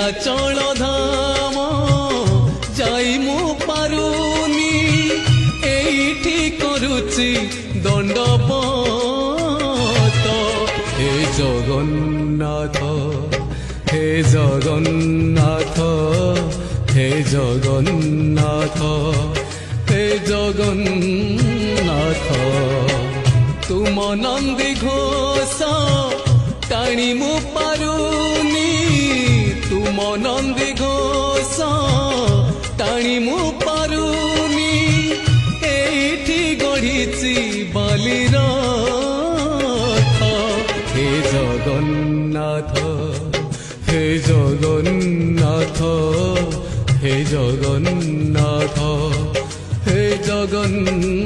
নীলাচল ধাম যাই মু পারুনি এইটি করুচি দণ্ডবত হে জগন্নাথ হে জগন্নাথ হে জগন্নাথ হে জগন্নাথ তুম নন্দী ঘোষ টাণি মু পারুনি তুম নন্দী ঘোষ টাণি মু পারুনি এইটি গড়িছি বালির হে জগন্নাথ হে জগন্নাথ হে জগন্নাথ হে জগন্নাথ।